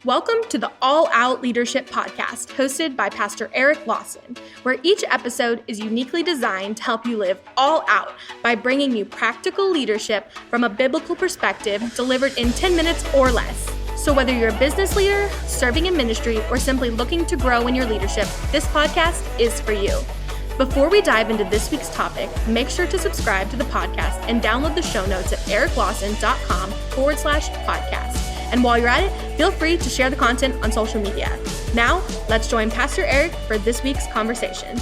Welcome to the All Out Leadership Podcast, hosted by Pastor Eric Lawson, where each episode is uniquely designed to help you live all out by bringing you practical leadership from a biblical perspective delivered in 10 minutes or less. So whether you're a business leader, serving in ministry, or simply looking to grow in your leadership, this podcast is for you. Before we dive into this week's topic, make sure to subscribe to the podcast and download the show notes at ericlawson.com/podcast. And while you're at it, feel free to share the content on social media. Now, let's join Pastor Eric for this week's conversation.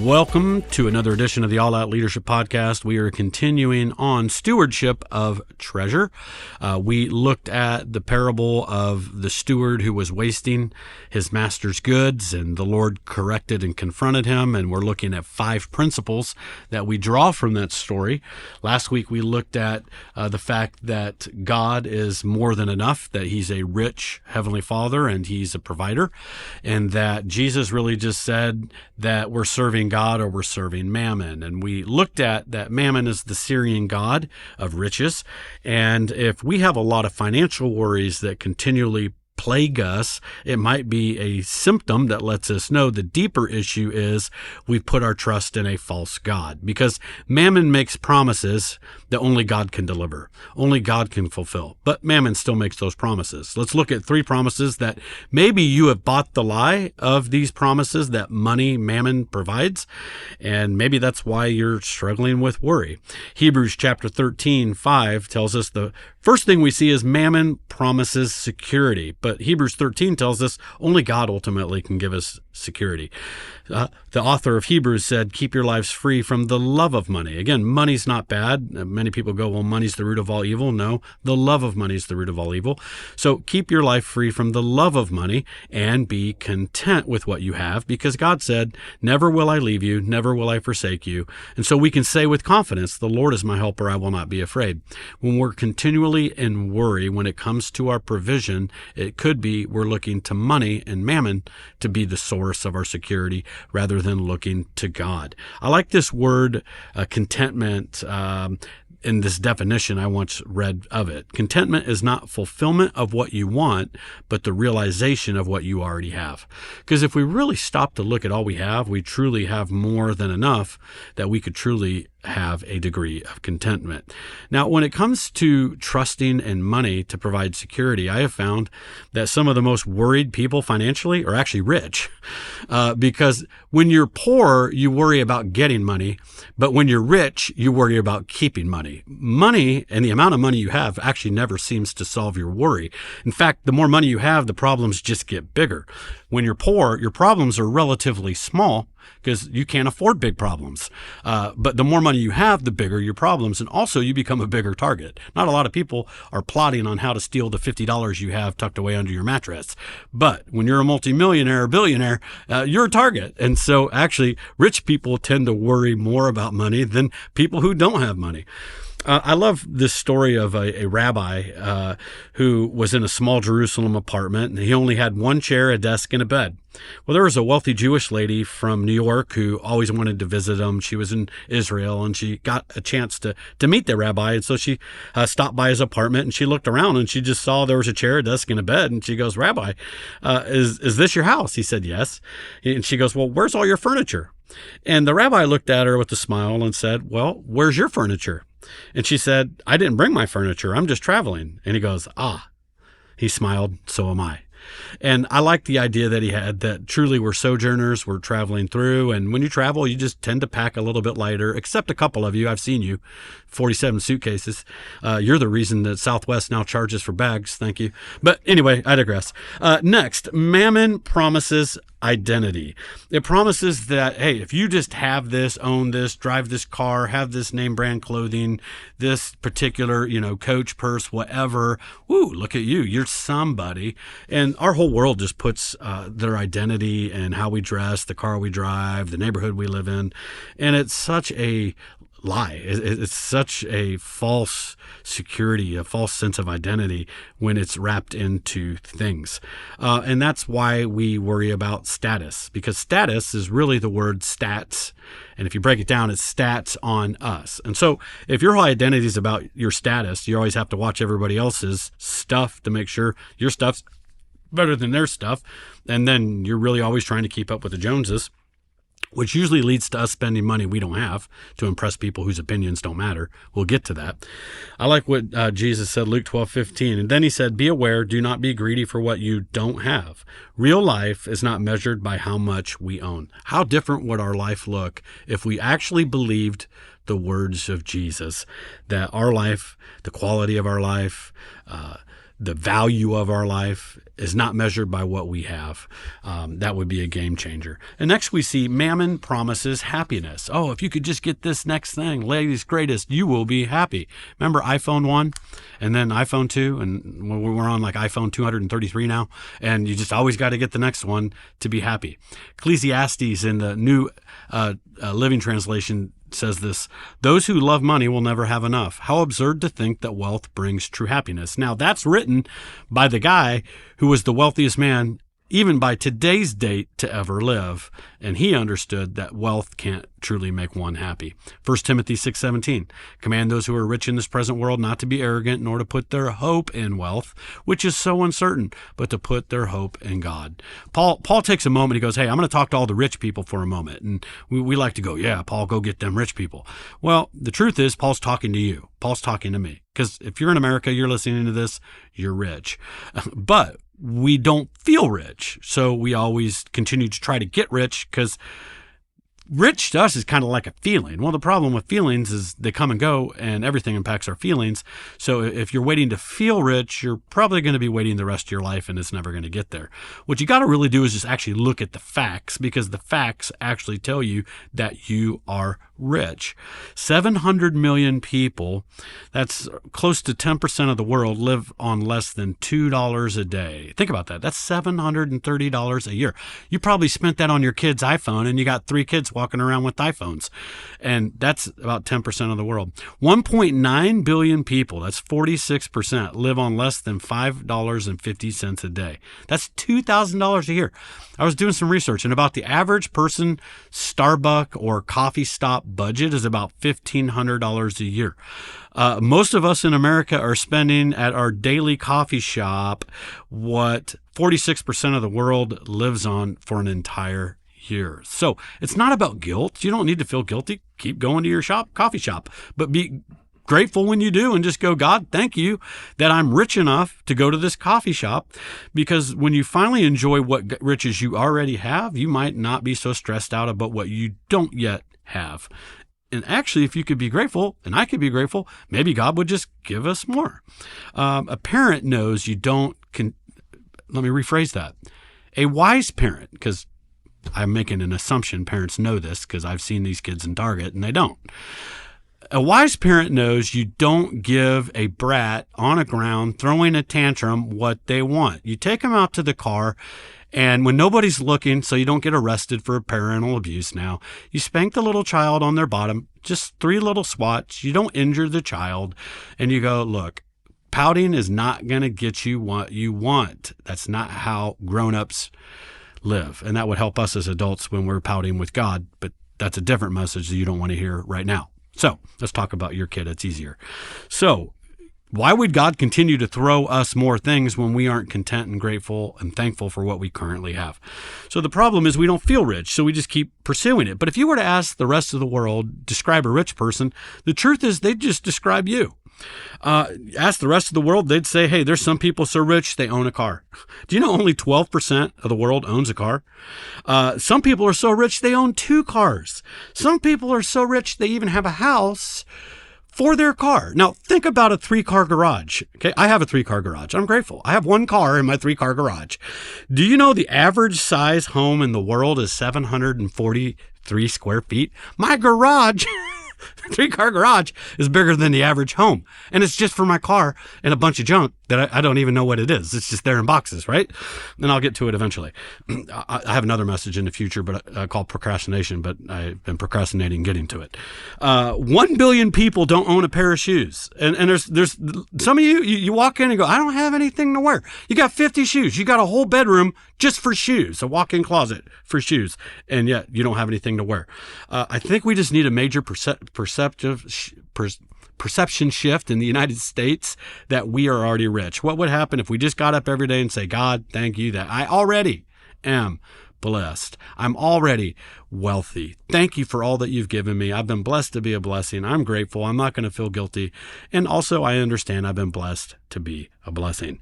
Welcome to another edition of the All Out Leadership Podcast. We are continuing on stewardship of treasure. We looked at the parable of the steward who was wasting his master's goods, and the Lord corrected and confronted him, and we're looking at 5 principles that we draw from that story. Last week we looked at the fact that God is more than enough, that He's a rich Heavenly Father and He's a provider, and that Jesus really just said that we're serving God or we're serving mammon. And we looked at that mammon is the Syrian god of riches. And if we have a lot of financial worries that continually plague us, it might be a symptom that lets us know the deeper issue is we've put our trust in a false god, because mammon makes promises that only God can deliver, only God can fulfill, but mammon still makes those promises. Let's look at 3 promises that maybe you have bought the lie of these promises that money, mammon provides, and maybe that's why you're struggling with worry. Hebrews chapter 13:5 tells us the first thing we see is mammon promises security, but Hebrews 13 tells us only God ultimately can give us security. The author of Hebrews said, keep your lives free from the love of money. Again, money's not bad. Many people go, well, money's the root of all evil. No, the love of money is the root of all evil. So keep your life free from the love of money and be content with what you have, because God said, never will I leave you, never will I forsake you. And so we can say with confidence, the Lord is my helper, I will not be afraid. When we're continually in worry when it comes to our provision, it could be we're looking to money and mammon to be the source of our security rather than looking to God. I like this word contentment in this definition I once read of it. Contentment is not fulfillment of what you want, but the realization of what you already have. Because if we really stop to look at all we have, we truly have more than enough that we could truly have a degree of contentment. Now, when it comes to trusting in money to provide security, I have found that some of the most worried people financially are actually rich. Because when you're poor, you worry about getting money, but when you're rich, you worry about keeping money. Money and the amount of money you have actually never seems to solve your worry. In fact, the more money you have, the problems just get bigger. When you're poor, your problems are relatively small because you can't afford big problems. But the more money you have, the bigger your problems, and also you become a bigger target. Not a lot of people are plotting on how to steal the $50 you have tucked away under your mattress. But when you're a multimillionaire or billionaire, you're a target. And so actually, rich people tend to worry more about money than people who don't have money. I love this story of a rabbi who was in a small Jerusalem apartment, and he only had one chair, a desk, and a bed. Well, there was a wealthy Jewish lady from New York who always wanted to visit him. She was in Israel, and she got a chance to meet the rabbi, and so she stopped by his apartment, and she looked around, and she just saw there was a chair, a desk, and a bed, and she goes, Rabbi, is this your house? He said, yes. And she goes, well, where's all your furniture? And the rabbi looked at her with a smile and said, well, where's your furniture? And she said, I didn't bring my furniture. I'm just traveling. And he goes, He smiled, so am I. And I like the idea that he had, that truly we're sojourners, we're traveling through. And when you travel, you just tend to pack a little bit lighter, except a couple of you. I've seen you, 47 suitcases. You're the reason that Southwest now charges for bags. Thank you. But anyway, I digress. Next, mammon promises identity. It promises that, hey, if you just have this, own this, drive this car, have this name brand clothing, this particular, Coach purse, whatever, look at you, you're somebody. And our whole world just puts their identity and how we dress, the car we drive, the neighborhood we live in. And it's such a lie. It's such a false security, a false sense of identity when it's wrapped into things. And that's why we worry about status, because status is really the word stats. And if you break it down, it's stats on us. And so if your whole identity is about your status, you always have to watch everybody else's stuff to make sure your stuff's better than their stuff. And then you're really always trying to keep up with the Joneses, which usually leads to us spending money we don't have to impress people whose opinions don't matter. We'll get to that. I like what Jesus said, Luke 12:15. And then he said, be aware, do not be greedy for what you don't have. Real life is not measured by how much we own. How different would our life look if we actually believed the words of Jesus, that our life, the quality of our life, the value of our life is not measured by what we have. That would be a game changer. And next we see mammon promises happiness. Oh, if you could just get this next thing, latest, greatest, you will be happy. Remember iPhone 1 and then iPhone 2, and we're on like iPhone 233 now, and you just always got to get the next one to be happy. Ecclesiastes in the New Living Translation says this: those who love money will never have enough. How absurd to think that wealth brings true happiness. Now, that's written by the guy who was the wealthiest man, even by today's date, to ever live. And he understood that wealth can't truly make one happy. 1 Timothy 6:17, command those who are rich in this present world not to be arrogant, nor to put their hope in wealth, which is so uncertain, but to put their hope in God. Paul takes a moment. He goes, hey, I'm going to talk to all the rich people for a moment. And we like to go, yeah, Paul, go get them rich people. Well, the truth is, Paul's talking to you. Paul's talking to me. Because if you're in America, you're listening to this, you're rich. But we don't feel rich. So we always continue to try to get rich, because rich to us is kind of like a feeling. Well, the problem with feelings is they come and go, and everything impacts our feelings. So if you're waiting to feel rich, you're probably going to be waiting the rest of your life, and it's never going to get there. What you got to really do is just actually look at the facts, because the facts actually tell you that you are rich. 700 million people, that's close to 10% of the world, live on less than $2 a day. Think about that. That's $730 a year. You probably spent that on your kid's iPhone, and you got 3 kids walking around with iPhones. And that's about 10% of the world. 1.9 billion people, that's 46%, live on less than $5.50 a day. That's $2,000 a year. I was doing some research, and about the average person Starbucks or coffee stop budget is about $1,500 a year. Most of us in America are spending at our daily coffee shop what 46% of the world lives on for an entire year. So it's not about guilt. You don't need to feel guilty. Keep going to your coffee shop, but be grateful when you do, and just go, God, thank you that I'm rich enough to go to this coffee shop, because when you finally enjoy what riches you already have, you might not be so stressed out about what you don't yet have. And actually, if you could be grateful, and I could be grateful, maybe God would just give us more. A parent knows you don't, let me rephrase that. A wise parent, because I'm making an assumption parents know this, because I've seen these kids in Target and they don't. A wise parent knows you don't give a brat on the ground throwing a tantrum what they want. You take them out to the car, and when nobody's looking, so you don't get arrested for parental abuse now, you spank the little child on their bottom, just 3 little swats. You don't injure the child, and you go, look, pouting is not going to get you what you want. That's not how grown-ups live. And that would help us as adults when we're pouting with God, but that's a different message that you don't want to hear right now. So let's talk about your kid. It's easier. So why would God continue to throw us more things when we aren't content and grateful and thankful for what we currently have? So the problem is we don't feel rich, so we just keep pursuing it. But if you were to ask the rest of the world, describe a rich person, the truth is they'd just describe you. Ask the rest of the world, they'd say, hey, there's some people so rich they own a car. Do you know only 12% of the world owns a car? Some people are so rich they own 2 cars. Some people are so rich they even have a house for their car. Now, think about a 3-car garage. Okay, I have a 3-car garage. I'm grateful. I have 1 car in my 3-car garage. Do you know the average size home in the world is 743 square feet? My garage 3-car garage is bigger than the average home. And it's just for my car and a bunch of junk that I don't even know what it is. It's just there in boxes, right? And I'll get to it eventually. I have another message in the future, but called procrastination, but I've been procrastinating getting to it. 1 billion people don't own a pair of shoes. And there's some of you walk in and go, I don't have anything to wear. You got 50 shoes. You got a whole bedroom just for shoes, a walk-in closet for shoes, and yet you don't have anything to wear. I think we just need a major perception shift in the United States that we are already rich. What would happen if we just got up every day and say, God, thank you that I already am blessed. I'm already wealthy. Thank you for all that you've given me. I've been blessed to be a blessing. I'm grateful. I'm not going to feel guilty. And also, I understand I've been blessed to be a blessing.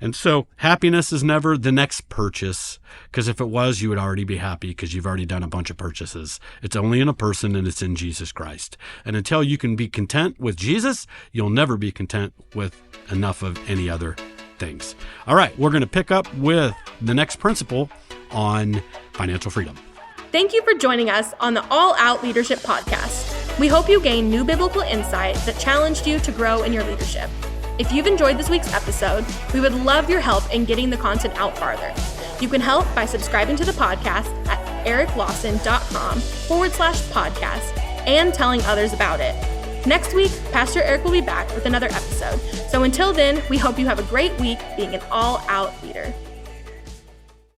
And so happiness is never the next purchase, because if it was, you would already be happy because you've already done a bunch of purchases. It's only in a person, and it's in Jesus Christ. And until you can be content with Jesus, you'll never be content with enough of any other things. All right, we're going to pick up with the next principle on financial freedom. Thank you for joining us on the All Out Leadership Podcast. We hope you gained new biblical insight that challenged you to grow in your leadership. If you've enjoyed this week's episode, we would love your help in getting the content out farther. You can help by subscribing to the podcast at eriklawson.com/podcast and telling others about it. Next week, Pastor Eric will be back with another episode. So until then, we hope you have a great week being an all-out leader.